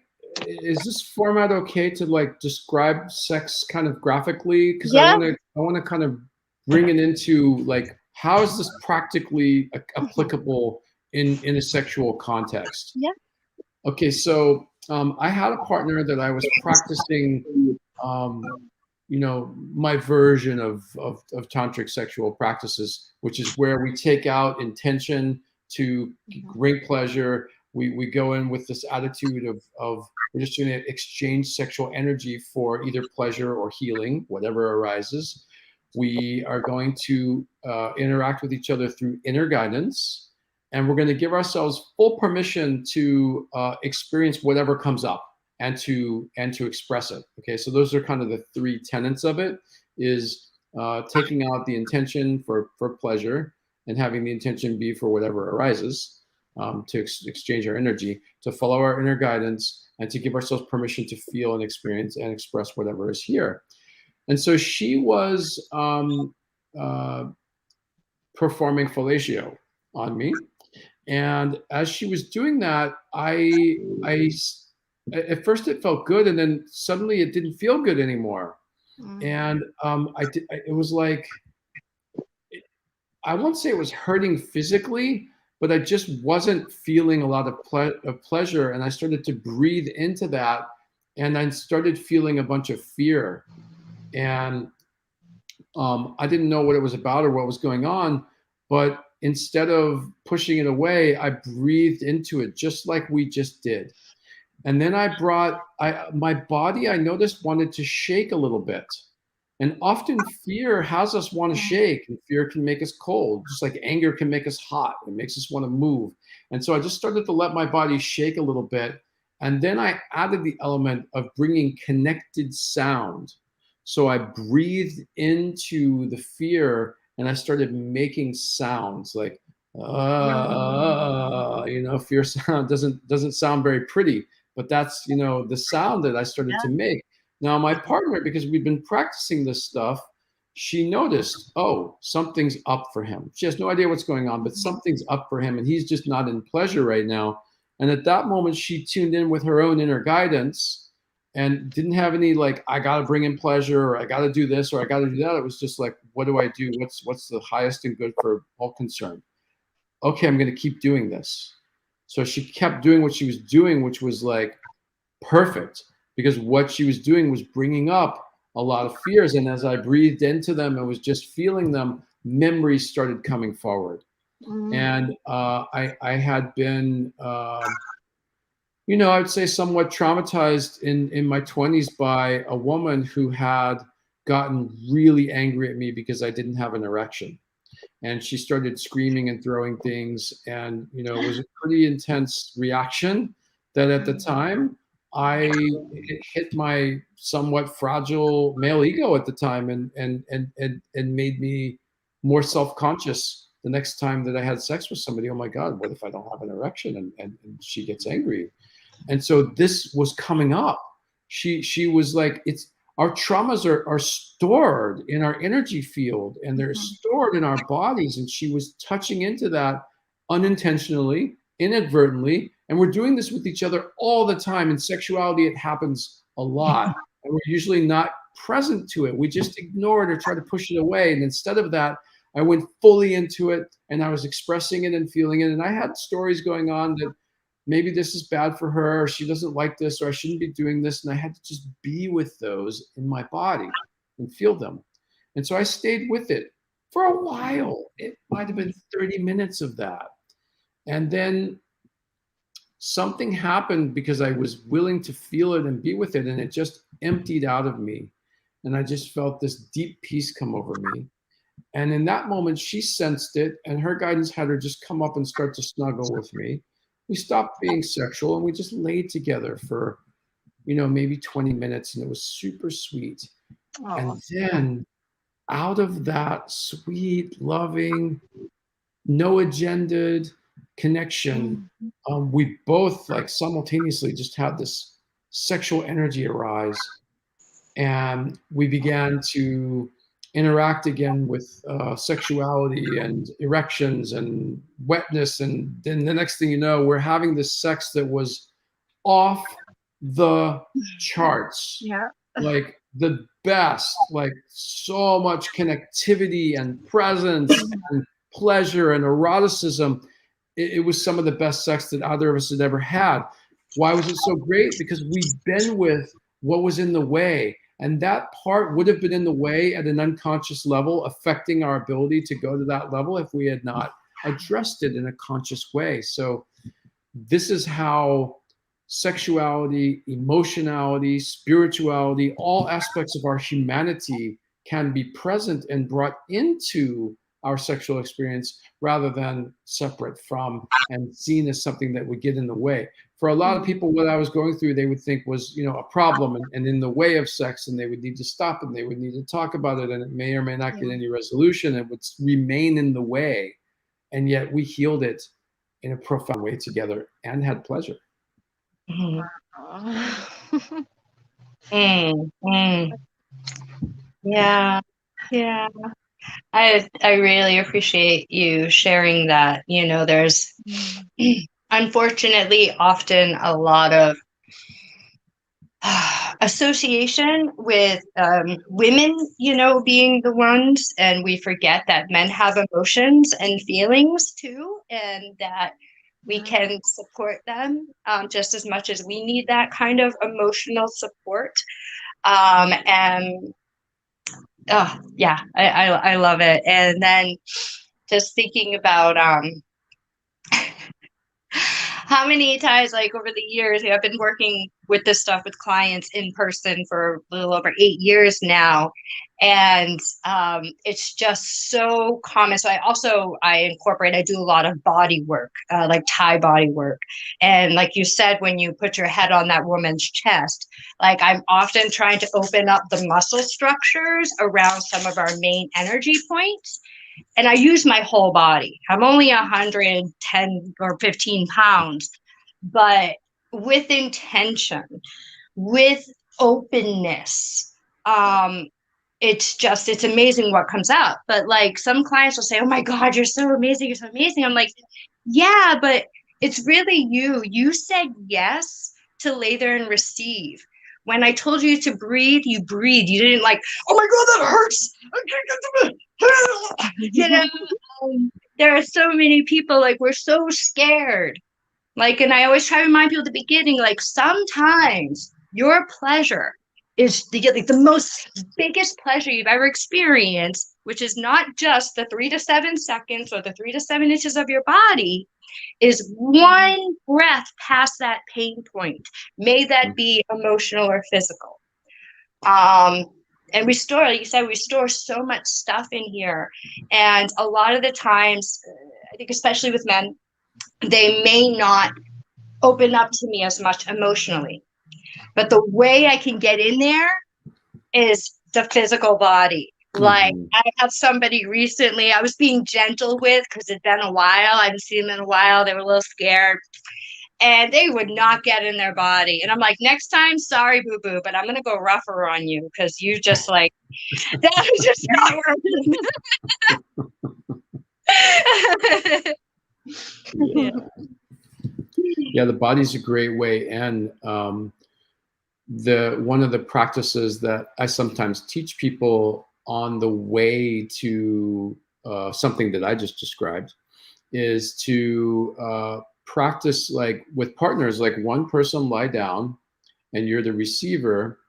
[SPEAKER 3] is this format okay to like describe sex kind of graphically? Because
[SPEAKER 1] Yeah.
[SPEAKER 3] I want to kind of bring it into like, how is this practically applicable in a sexual context?
[SPEAKER 1] Yeah.
[SPEAKER 3] Okay, so I had a partner that I was practicing, you know, my version of tantric sexual practices, which is where we take out intention to great pleasure. We go in with this attitude of we're just going to exchange sexual energy for either pleasure or healing, whatever arises. We are going to interact with each other through inner guidance, and we're going to give ourselves full permission to experience whatever comes up and to express it. Okay, so those are kind of the three tenets of it: is taking out the intention for pleasure and having the intention be for whatever arises, to exchange our energy, to follow our inner guidance, and to give ourselves permission to feel and experience and express whatever is here. And so she was performing fellatio on me. And as she was doing that, I at first it felt good, and then suddenly it didn't feel good anymore. And it was like, I won't say it was hurting physically, but I just wasn't feeling a lot of pleasure. And I started to breathe into that, and I started feeling a bunch of fear. And I didn't know what it was about or what was going on, but instead of pushing it away, I breathed into it just like we just did. And then my body, I noticed, wanted to shake a little bit. And often fear has us want to shake, and fear can make us cold, just like anger can make us hot. It makes us want to move. And so I just started to let my body shake a little bit. And then I added the element of bringing connected sound. So I breathed into the fear, and I started making sounds like, fear sound doesn't sound very pretty, but that's, the sound that I started to make. Now, my partner, because we've been practicing this stuff, she noticed, oh, something's up for him. She has no idea what's going on, but something's up for him, and he's just not in pleasure right now. And at that moment, she tuned in with her own inner guidance and didn't have any like, I got to bring in pleasure, or I got to do this, or I got to do that. It was just like, what do I do? What's the highest and good for all concerned? Okay, I'm going to keep doing this. So she kept doing what she was doing, which was like perfect, because what she was doing was bringing up a lot of fears. And as I breathed into them and was just feeling them, memories started coming forward. And I had been, I would say somewhat traumatized in my 20s by a woman who had gotten really angry at me because I didn't have an erection. And she started screaming and throwing things. And, it was a pretty intense reaction that at the time it hit my somewhat fragile male ego at the time, and made me more self-conscious the next time that I had sex with somebody. Oh my God, what if I don't have an erection and she gets angry? And so this was coming up. She was like, our traumas are stored in our energy field, and they're stored in our bodies. And she was touching into that unintentionally, inadvertently, and we're doing this with each other all the time. In sexuality, it happens a lot, and we're usually not present to it. We just ignore it or try to push it away. And instead of that, I went fully into it, and I was expressing it and feeling it. And I had stories going on that maybe this is bad for her, or she doesn't like this, or I shouldn't be doing this. And I had to just be with those in my body and feel them. And so I stayed with it for a while. It might have been 30 minutes of that. And then something happened because I was willing to feel it and be with it, and it just emptied out of me. And I just felt this deep peace come over me. And in that moment, she sensed it, and her guidance had her just come up and start to snuggle with me. We stopped being sexual, and we just laid together for, maybe 20 minutes, and it was super sweet. Oh. And then out of that sweet, loving, no agendaed connection, we both like simultaneously just had this sexual energy arise, and we began to interact again with sexuality and erections and wetness. And then the next thing you know, we're having this sex that was off the charts.
[SPEAKER 2] Yeah.
[SPEAKER 3] Like the best, like so much connectivity and presence and pleasure and eroticism. It was some of the best sex that either of us had ever had. Why was it so great? Because we've been with what was in the way. And that part would have been in the way at an unconscious level, affecting our ability to go to that level if we had not addressed it in a conscious way. So this is how sexuality, emotionality, spirituality, all aspects of our humanity can be present and brought into our sexual experience rather than separate from and seen as something that would get in the way. For a lot of people, what I was going through, they would think was, a problem and in the way of sex, and they would need to stop it, and they would need to talk about it, and it may or may not get any resolution. It would remain in the way. And yet we healed it in a profound way together and had pleasure.
[SPEAKER 2] Yeah. I really appreciate you sharing that. There's unfortunately often a lot of association with women, being the ones, and we forget that men have emotions and feelings too, and that we can support them just as much as we need that kind of emotional support. I love it. And then just thinking about how many times, like over the years, I've been working with this stuff with clients in person for a little over 8 years now. And it's just so common. So I do a lot of body work, like Thai body work. And like you said, when you put your head on that woman's chest, like I'm often trying to open up the muscle structures around some of our main energy points. And I use my whole body. I'm only 110 or 15 pounds, but with intention, with openness, it's amazing what comes out. But like some clients will say, "Oh my God, you're so amazing. You're so amazing." I'm like, yeah, but it's really you. You said yes to lay there and receive. When I told you to breathe, you breathe. You didn't like, "Oh my God, that hurts." There are so many people, like, we're so scared. Like, and I always try to remind people at the beginning, like, sometimes your pleasure is the most biggest pleasure you've ever experienced, which is not just the 3 to 7 seconds or the 3 to 7 inches of your body, is one breath past that pain point. May that be emotional or physical. And we store, like you said, we store so much stuff in here. And a lot of the times, I think especially with men, they may not open up to me as much emotionally. But the way I can get in there is the physical body. Like I had somebody recently I was being gentle with because it'd been a while. I hadn't seen them in a while. They were a little scared. And they would not get in their body. And I'm like, next time, sorry, boo-boo, but I'm going to go rougher on you because you just like, that was just not working.
[SPEAKER 3] Yeah, the body's a great way. And one of the practices that I sometimes teach people on the way to something that I just described is to practice, like with partners, like one person lie down and you're the receiver,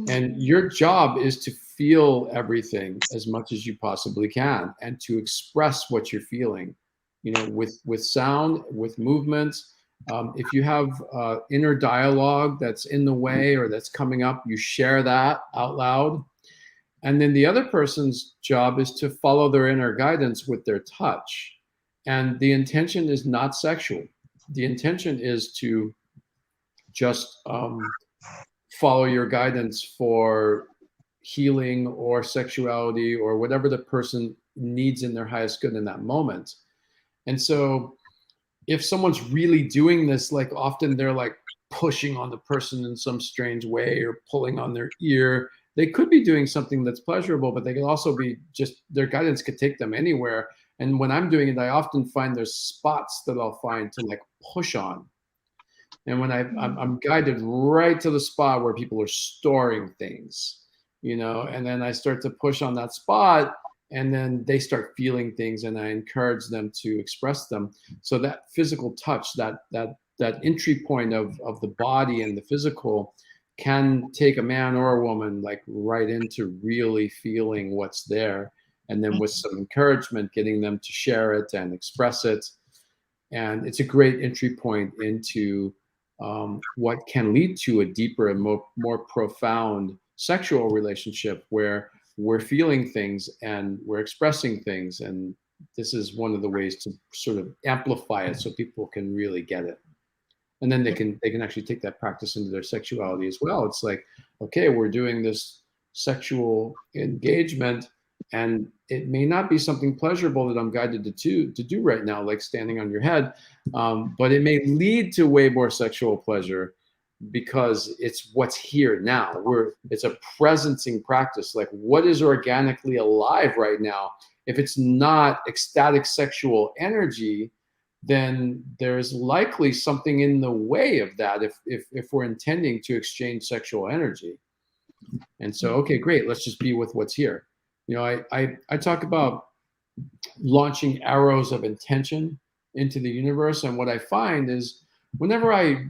[SPEAKER 3] and your job is to feel everything as much as you possibly can and to express what you're feeling, with sound, with movements. If you have inner dialogue that's in the way or that's coming up, you share that out loud. And then the other person's job is to follow their inner guidance with their touch. And the intention is not sexual. The intention is to just follow your guidance for healing or sexuality or whatever the person needs in their highest good in that moment. And so if someone's really doing this, like often they're like pushing on the person in some strange way or pulling on their ear. They could be doing something that's pleasurable, but they could also be just, their guidance could take them anywhere. And when I'm doing it, I often find there's spots that I'll find to like push on. And when I'm guided right to the spot where people are storing things, and then I start to push on that spot, and then they start feeling things, and I encourage them to express them. So that physical touch, that entry point of the body and the physical, can take a man or a woman like right into really feeling what's there, and then with some encouragement, getting them to share it and express it. And it's a great entry point into what can lead to a deeper and more profound sexual relationship where we're feeling things and we're expressing things. And this is one of the ways to sort of amplify it so people can really get it. And then they can actually take that practice into their sexuality as well. It's like, okay, we're doing this sexual engagement, and it may not be something pleasurable that I'm guided to do right now, like standing on your head, but it may lead to way more sexual pleasure because it's what's here now. It's a presencing practice. Like, what is organically alive right now? If it's not ecstatic sexual energy, then there's likely something in the way of that if we're intending to exchange sexual energy. And so, okay, great, let's just be with what's here. I talk about launching arrows of intention into the universe. And what I find is whenever I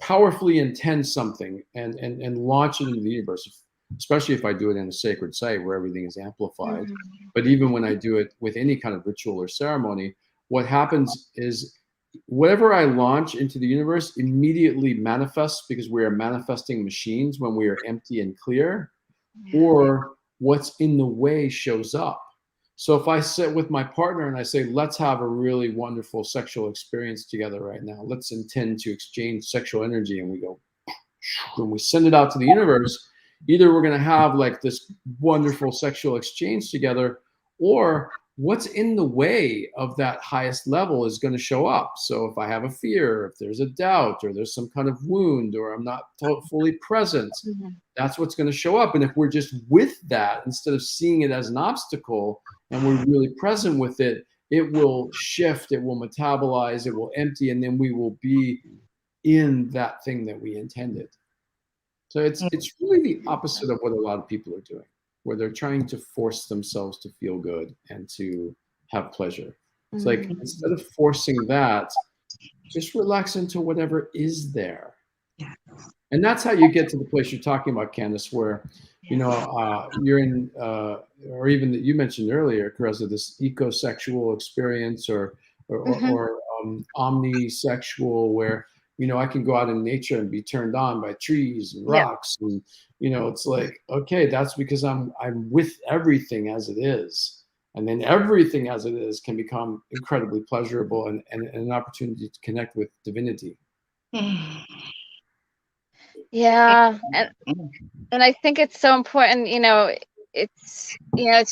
[SPEAKER 3] powerfully intend something and launch it into the universe, especially if I do it in a sacred site where everything is amplified, but even when I do it with any kind of ritual or ceremony, what happens is whatever I launch into the universe immediately manifests, because we are manifesting machines when we are empty and clear, or what's in the way shows up. So if I sit with my partner and I say, let's have a really wonderful sexual experience together right now, let's intend to exchange sexual energy, and we go, when we send it out to the universe, either we're going to have like this wonderful sexual exchange together, or what's in the way of that highest level is going to show up. So if I have a fear, if there's a doubt, or there's some kind of wound, or I'm not fully present, that's what's going to show up. And if we're just with that, instead of seeing it as an obstacle, and we're really present with it, it will shift, it will metabolize, it will empty, and then we will be in that thing that we intended. So it's really the opposite of what a lot of people are doing, where they're trying to force themselves to feel good and to have pleasure. It's like, instead of forcing that, just relax into whatever is there. And that's how you get to the place you're talking about, Candace, where, you're in, or even that you mentioned earlier, Karezza, this ecosexual experience or omnisexual, where, I can go out in nature and be turned on by trees and rocks. And, it's like, okay, that's because I'm with everything as it is. And then everything as it is can become incredibly pleasurable and an opportunity to connect with divinity.
[SPEAKER 1] Yeah. And I think it's so important, it's,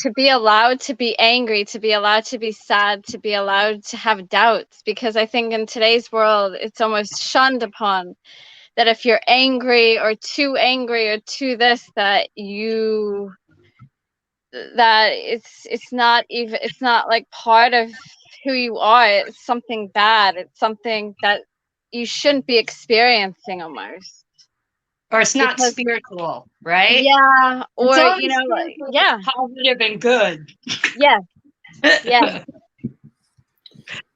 [SPEAKER 1] to be allowed to be angry, to be allowed to be sad, to be allowed to have doubts, because I think in today's world, it's almost shunned upon that if you're angry or too this, that it's not like part of who you are. It's something bad. It's something that you shouldn't be experiencing almost.
[SPEAKER 2] Or it's not
[SPEAKER 1] Because,
[SPEAKER 2] spiritual, right?
[SPEAKER 1] yeah,
[SPEAKER 2] It's
[SPEAKER 1] or
[SPEAKER 2] only
[SPEAKER 1] you know, like,
[SPEAKER 2] spiritual if
[SPEAKER 1] yeah,
[SPEAKER 2] it's positive and good.
[SPEAKER 1] yes, yes,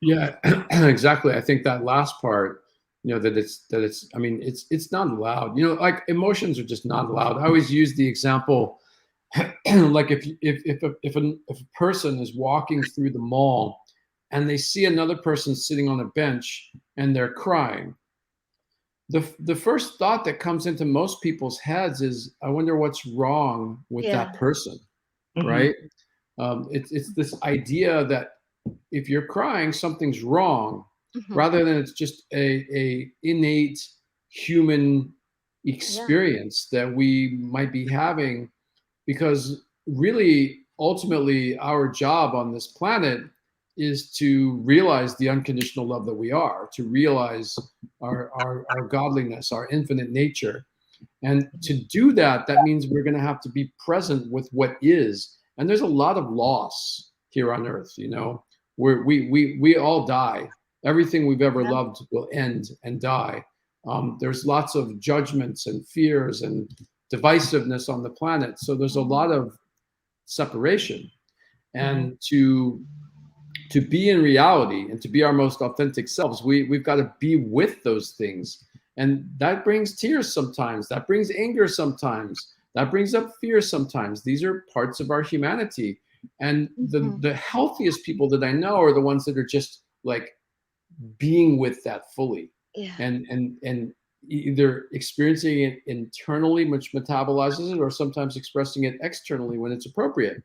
[SPEAKER 3] Yeah, exactly. I think that last part, that it's. I mean, it's not allowed. Like emotions are just not allowed. I always use the example, like if a person is walking through the mall, and they see another person sitting on a bench and they're crying. The first thought that comes into most people's heads is, I wonder what's wrong with
[SPEAKER 1] yeah,
[SPEAKER 3] that person,
[SPEAKER 2] Mhm.
[SPEAKER 3] right? It's this idea that if you're crying, something's wrong,
[SPEAKER 1] hmm,
[SPEAKER 3] rather than it's just a innate human
[SPEAKER 1] yeah,
[SPEAKER 3] experience that we might be having. Because really, ultimately, our job on this planet is to realize the unconditional love that we are, to realize our godliness, our infinite nature. And to do that, that means we're going to have to be present with what is. And there's a lot of loss here on earth, we all die. Everything we've ever
[SPEAKER 1] yeah,
[SPEAKER 3] loved will end and die. There's lots of judgments and fears and divisiveness on the planet. So there's a lot of separation.
[SPEAKER 2] Mhm.
[SPEAKER 3] And to be in reality and to be our most authentic selves, we've got to be with those things. And that brings tears sometimes, that brings anger sometimes, that brings up fear sometimes. These are parts of our humanity. And
[SPEAKER 1] hmm,
[SPEAKER 3] the healthiest people that I know are the ones that are just like being with that fully,
[SPEAKER 1] yeah,
[SPEAKER 3] and either experiencing it internally, which metabolizes it, or sometimes expressing it externally when it's appropriate.
[SPEAKER 2] Mhm.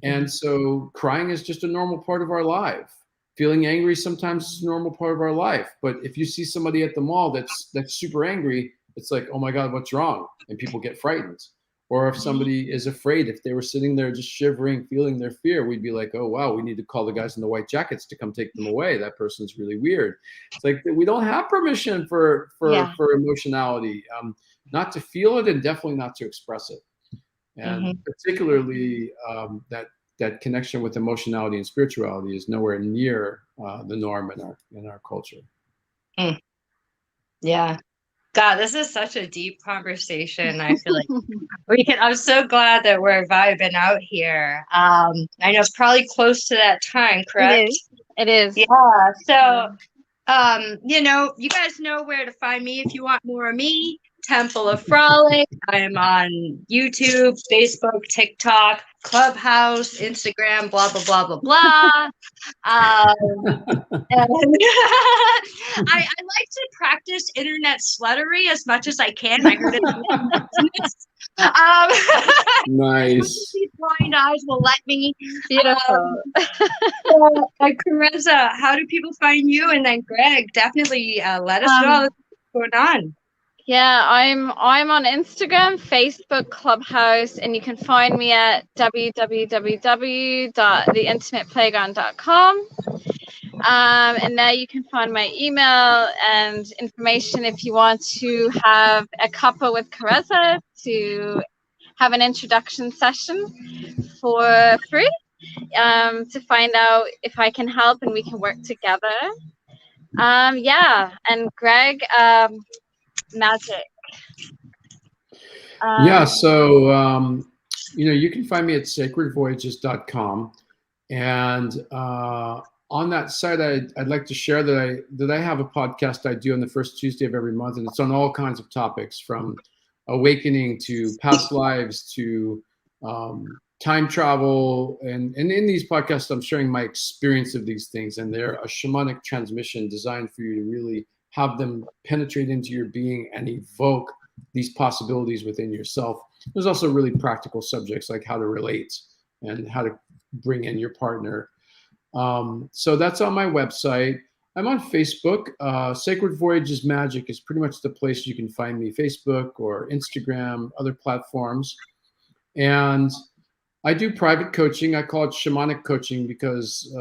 [SPEAKER 3] And so crying is just a normal part of our life. Feeling angry sometimes is a normal part of our life. But if you see somebody at the mall that's super angry, it's like, oh my God, what's wrong? And people get frightened. Or if somebody is afraid, if they were sitting there just shivering, feeling their fear, we'd be like, oh wow, we need to call the guys in the white jackets to come take them away. That person's really weird. It's like we don't have permission for
[SPEAKER 1] yeah,
[SPEAKER 3] emotionality, not to feel it and definitely not to express it. And
[SPEAKER 2] Mhm.
[SPEAKER 3] particularly that connection with emotionality and spirituality is nowhere near the norm in our culture.
[SPEAKER 2] Mm. Yeah. God, this is such a deep conversation. I feel like I'm so glad that we're vibing out here. I know it's probably close to that time,
[SPEAKER 1] it
[SPEAKER 2] correct?
[SPEAKER 1] is, it is.
[SPEAKER 2] Yeah.
[SPEAKER 1] Yeah.
[SPEAKER 2] So, you guys know where to find me if you want more of me. Temple of Frolic. I am on YouTube, Facebook, TikTok, Clubhouse, Instagram, blah blah blah blah blah. And I like to practice internet sluttery as much as I can. I heard it's business. As much as
[SPEAKER 3] Nice.
[SPEAKER 2] these blind eyes will let me.
[SPEAKER 1] Beautiful.
[SPEAKER 2] So, Karezza, how do people find you? And then Greg, definitely let us know
[SPEAKER 1] Um,
[SPEAKER 2] what's going on.
[SPEAKER 1] yeah, I'm on Instagram, Facebook, Clubhouse, and you can find me at www.theintimateplayground.com. And there you can find my email and information if you want to have a cuppa with Karezza, to have an introduction session for free, to find out if I can help and we can work together. Yeah, and Greg, Magick.
[SPEAKER 3] Yeah,
[SPEAKER 1] Um,
[SPEAKER 3] so you can find me at sacredvoyages.com. And on that site, I'd like to share that I have a podcast I do on the first Tuesday of every month, and it's on all kinds of topics, from awakening to past lives to time travel. And in these podcasts, I'm sharing my experience of these things, and they're a shamanic transmission designed for you to really have them penetrate into your being and evoke these possibilities within yourself. There's also really practical subjects like how to relate and how to bring in your partner. So that's on my website. I'm on Facebook. Sacred Voyages Magick is pretty much the place you can find me: Facebook or Instagram, other platforms. And I do private coaching. I call it shamanic coaching because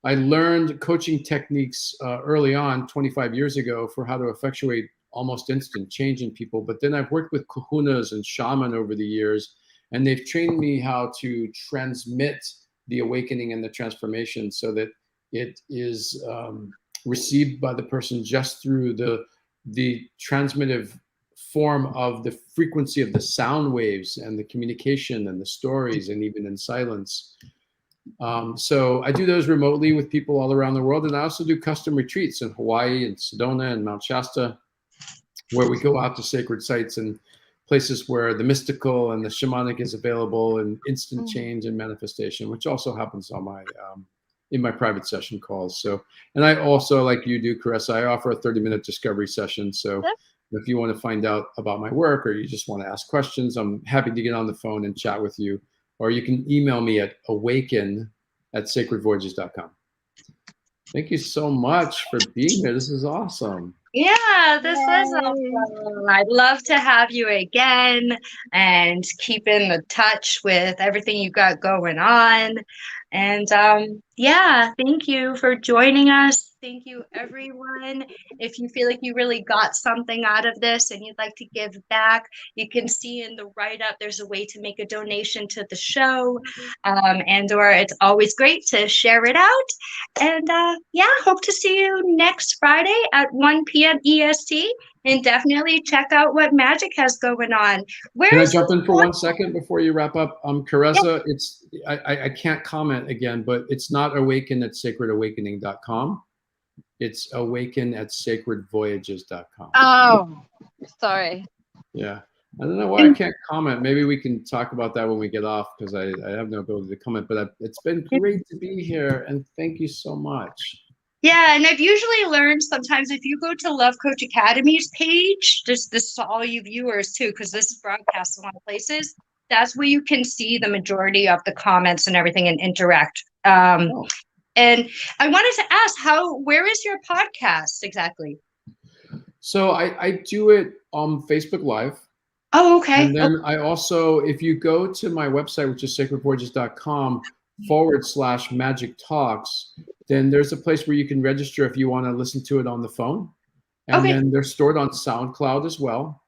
[SPEAKER 3] I learned coaching techniques early on, 25 years ago, for how to effectuate almost instant change in people. But then I've worked with kahunas and shaman over the years, and they've trained me how to transmit the awakening and the transformation so that it is received by the person just through the transmittive form of the frequency of the sound waves and the communication and the stories, and even in silence. So I do those remotely with people all around the world, and I also do custom retreats in Hawaii and Sedona and Mount Shasta, where we go out to sacred sites and places where the mystical and the shamanic is available, and instant change and manifestation, which also happens on my in my private session calls. So, and I also, like you do, Karezza, I offer a 30-minute discovery session. So if you want to find out about my work, or you just want to ask questions, I'm happy to get on the phone and chat with you. Or you can email me at awaken@sacredvoyages.com. Thank you so much for being here. This is awesome.
[SPEAKER 2] Yeah, this was awesome. I'd love to have you again and keep in the touch with everything you got going on. And yeah, thank you for joining us. Thank you, everyone. If you feel like you really got something out of this and you'd like to give back, you can see in the write-up there's a way to make a donation to the show, or it's always great to share it out. And yeah, hope to see you next Friday at 1 p.m. EST. And definitely check out what Magick has going on.
[SPEAKER 3] Can I jump in for 1 second before you wrap up? Karezza, it's I can't comment again, but it's not awaken@sacredawakening.com. It's awaken@sacredvoyages.com.
[SPEAKER 1] Oh, sorry.
[SPEAKER 3] Yeah. I don't know why I can't comment. Maybe we can talk about that when we get off, because I have no ability to comment. But it's been great to be here, and thank you so much.
[SPEAKER 2] Yeah, and I've usually learned sometimes if you go to Love Coach Academy's page, this is all you viewers too, because this is broadcast in a lot of places, that's where you can see the majority of the comments and everything and interact. And I wanted to ask, where is your podcast exactly?
[SPEAKER 3] So I do it on Facebook Live.
[SPEAKER 2] Oh, okay.
[SPEAKER 3] And then I also, if you go to my website, which is sacredvoyages.com/Magick Talks, then there's a place where you can register if you want to listen to it on the phone. And then they're stored on SoundCloud as well.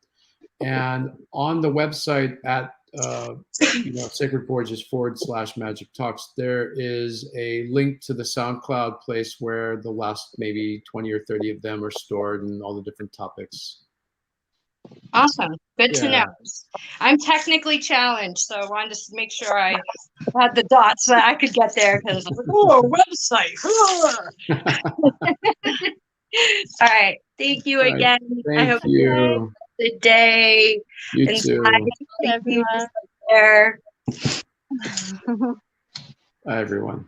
[SPEAKER 3] And on the website at Sacred Voyages /Magick Talks, there is a link to the SoundCloud place where the last maybe 20 or 30 of them are stored, and all the different topics.
[SPEAKER 2] Awesome. Good to know. I'm technically challenged, so I wanted to make sure I had the dots so that I could get there, because I was like, oh, website. All right. Thank you again. I hope you have a good day.
[SPEAKER 3] You too.
[SPEAKER 2] Everyone. There.
[SPEAKER 3] Bye, everyone.